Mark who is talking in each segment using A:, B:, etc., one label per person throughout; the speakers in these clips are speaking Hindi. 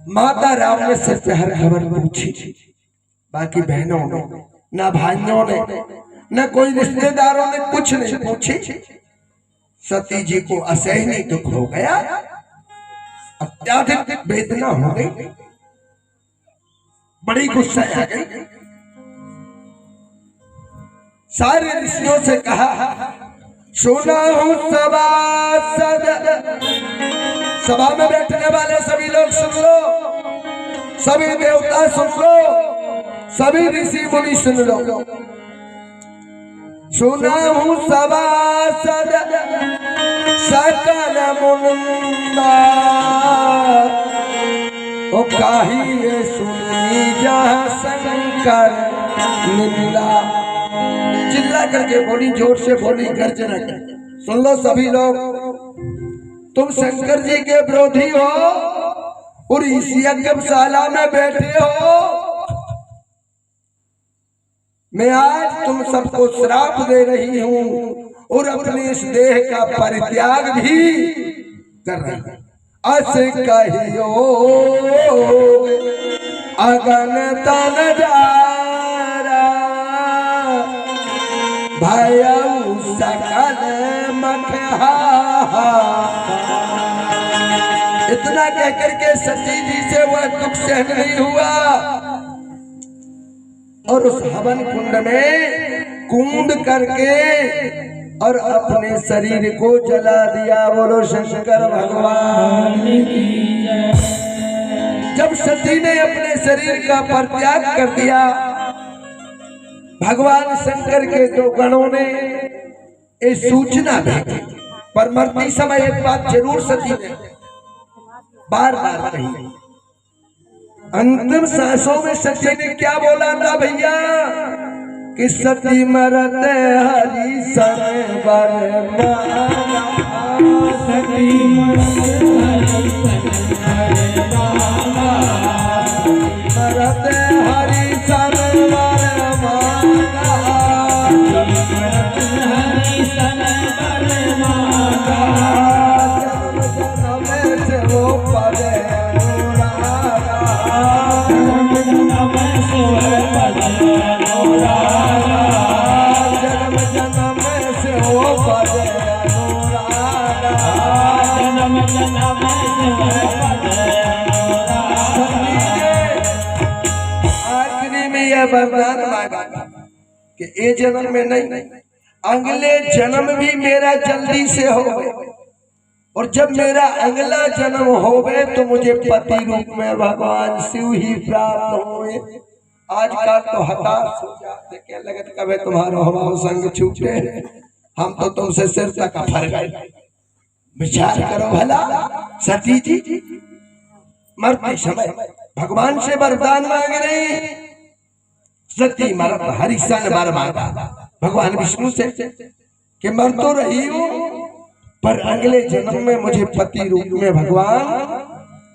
A: माता राम ने सिर पे हर खबर पूछी, बाकी बहनों ने, ना भाइयों ने, न कोई रिश्तेदारों ने कुछ नहीं पूछी। सती जी को असहनीय दुख हो गया, अत्याधिक वेदना हो गई, बड़ी गुस्सा आ गई। सारे ऋषियों से कहा, सुना हूं सभासद, सभा में बैठने वाले सभी लोग सुन लो, सभी देवता सुन लो, सभी ऋषि मुनि सुन लो। सुना हूं सभासद सकल मुनिंदा, ओ काहिए सुनी जहाँ शंकर निंदा। चिल्ला करके बोली, जोर से बोली, गर्जना कर, सुन लो सभी लोग, तुम शंकर जी के विरोधी हो और इस यज्ञशाला में बैठे हो। मैं आज तुम सबको श्राप दे रही हूं और अपने इस देह का परित्याग भी कर रही हूं। अस कहियो अगन तन जारा, भयउ सकल मखहा। इतना कहकर के सती जी से वह दुख सहन नहीं हुआ और उस हवन कुंड में कूद करके और अपने शरीर को जला दिया। बोलो शंकर भगवान की जय। जब सती ने अपने शरीर का परित्याग कर दिया, भगवान शंकर के दो गणों ने ये सूचना भेजी, पर मरती समय एक बात जरूर सती ने बार बार कही। अंतिम सांसों में सती ने क्या बोला था भैया, कि सती मरत हरि सन बर, सती मरत हरि सन बर, आखिरी में यह वरदान मांगा कि ये जन्म में नहीं, अगले जन्म भी मेरा जल्दी से हो, और जब मेरा अगला जन्म होवे तो मुझे पति रूप में भगवान शिव ही प्राप्त होए। आजकल तो हताश हो जाते, क्या लगत कभी तुम्हारा हमारा संग छूटे, हम तो तुमसे सिर तक फर गए। विचार करो भला, सती जी मरते समय भगवान से वरदान मांग रही, सती मरत हरिशन वर मांगा भगवान विष्णु से कि मर तो रही हूं, पर अगले जन्म में मुझे पति रूप में भगवान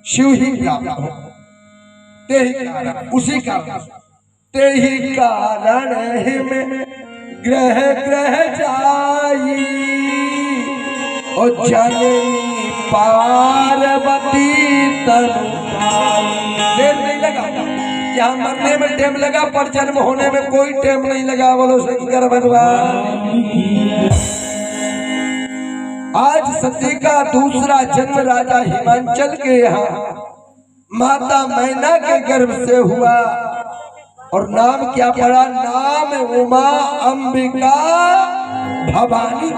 A: शिव ही प्राप्त हो। उसी कारण ते ही कारण में ग्रह ग्रह जाई, और जननी पार्वती तनु। देर नहीं लगा, यहाँ मरने में टाइम लगा, पर जन्म होने में कोई टाइम नहीं लगा। बोलो शंकर भगवान। आज सती का दूसरा जन्म राजा हिमांचल के यहाँ माता मैना के गर्भ से हुआ, और नाम क्या पड़ा? नाम उमा अंबिका भवानी।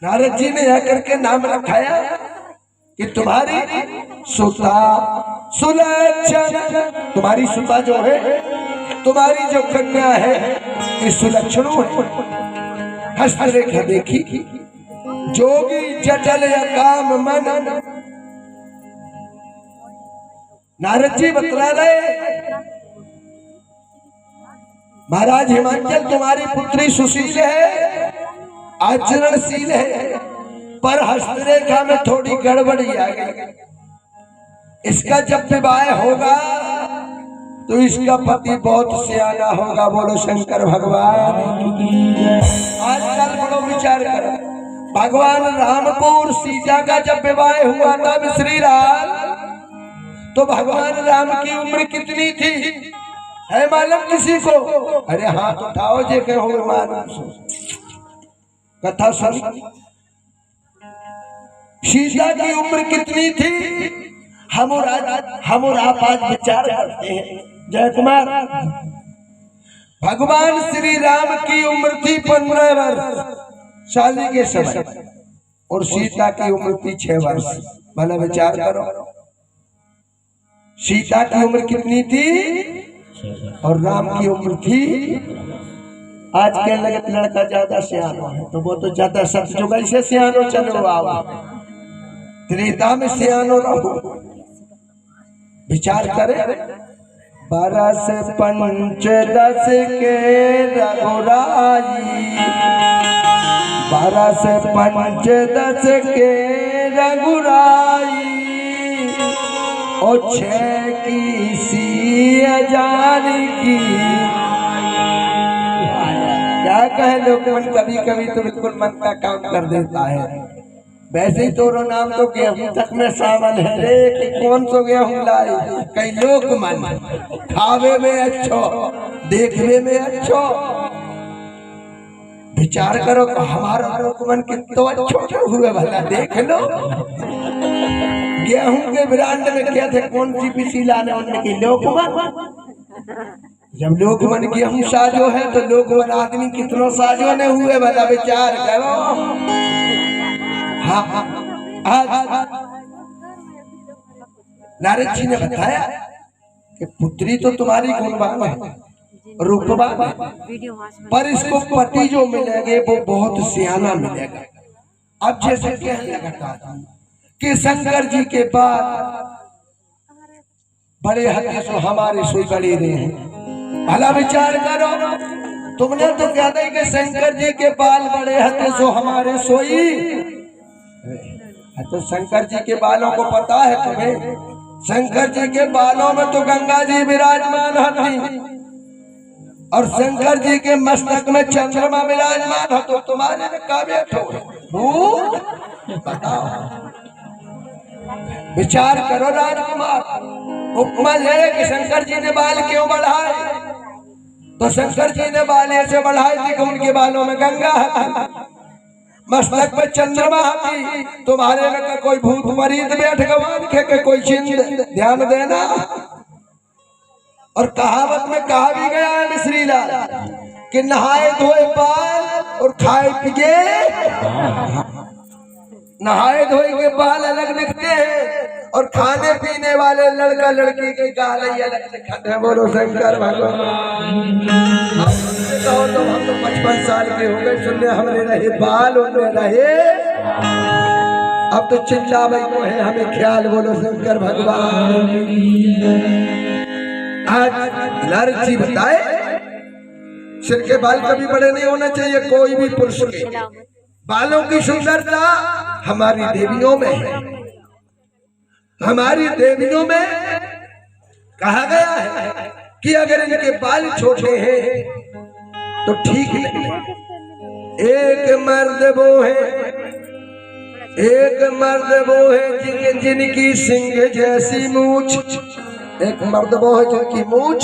A: नारद जी ने आकर के नाम रखाया कि तुम्हारी सुता सुलक्षण, तुम्हारी सुता जो है, तुम्हारी जो कन्या है, ये सुलक्षणों है। हस्तरेखा देखी, जोगी जटल या काम मन। नारद जी बतला रहे, महाराज हिमांचल तुम्हारी पुत्री सुशील है, आचरणशील है, पर हस्तरेखा में थोड़ी गड़बड़ी आ गई। इसका जब विवाह होगा तो इसका पति बहुत सियाना होगा। बोलो शंकर भगवान। आजकल बड़ो विचार करो, भगवान राम को और सीता का जब विवाह हुआ तब श्री राम, तो भगवान राम की उम्र कितनी थी है मालूम किसी को? अरे हाथ उठाओ जे के हो मालूम, कथा सुन। सीता की उम्र कितनी थी? हम और आप आज विचार करते हैं। जय कुमार, भगवान श्री राम की उम्र थी 15 वर्ष शादी के समय, और सीता की उम्र थी 6 वर्ष। भला विचार करो, सीता की उम्र कितनी थी और राम की उम्र थी। आज के लगत लड़का ज्यादा सियानो है तो वो तो ज्यादा सतयुग से सियानो चलो आओ, त्रेता में सियानो रहो। विचार करे 12 से 15 के रघुराई, 12 से 15 के रघुराई, और 6 की सी हजार की। क्या कहे लोग, मन कभी कभी तो बिल्कुल मन का काम कर देता है। वैसे ही तोरो नाम तो गेहूं तक में शामिल है रे, कि कौन सो गेहूं लाई। कई लोग मन खावे में अच्छो, देखने में अच्छो। विचार करो तो हमारा लोग मन कितो अच्छो हुए, भला देख लो। गेहूं के ब्रांड में क्या थे, कौन सी पिसी लाने उनके लोग मन। जब लोग मन गेहूं साजो है तो लोग मन आदमी कितनों साजो ने हुए, भला विचार करो। हाँ, नारद जी ने बताया कि पुत्री तो तुम्हारी गुणवान है, रूपवान है, पर इसको पति जो मिलेंगे वो बहुत सियाना मिलेगा। अब जैसे कहने लगा कि शंकर जी के बाद बड़े हत्या सो हमारे सोई बड़े रहे हैं। भला विचार करो, तुमने तो कहा था कि शंकर जी के बाल बड़े हत्या सो हमारे सोई। तो शंकर जी के बालों को पता है तुम्हें? शंकर जी के बालों में तो गंगा जी विराजमान हती, और शंकर जी के मस्तक में चंद्रमा विराजमान है, तो तुम्हारे में काव्य बताओ। विचार करो राजकुमार। उपमा है कि शंकर जी ने बाल क्यों बढ़ाए? तो शंकर जी ने बाल ऐसे बढ़ाए थे कि उनके बालों में गंगा है, मस्तक पे चंद्रमा है। तुम्हारे में कोई भूत मरीद बैठ गवान के कोई चिंद, ध्यान देना। और कहावत में कहा भी गया है मिश्री लाल कि नहाए धोए बाल और खाए पिए, नहाए धोए के बाल अलग दिखते हैं और खाने पीने वाले लड़का लड़की के गाल अलग दिखते हैं। बोलो शंकर भगवान। तो हम तो 55 साल के हो गए, सुनने हमने रहे बाल उनमें रहे, अब तो चिल्ला भाई को है हमें ख्याल। बोलो शंकर भगवान। आज नारद जी बताए सिर के बाल कभी बड़े नहीं होना चाहिए। कोई भी पुरुष के बालों की सुंदरता हमारी देवियों में है। हमारी देवियों में कहा गया है कि अगर इनके बाल छोटे हैं तो ठीक नहीं। एक मर्द वो है, एक मर्द वो है जिनकी सिंह जैसी मूछ, एक मर्द वो है जिनकी मूछ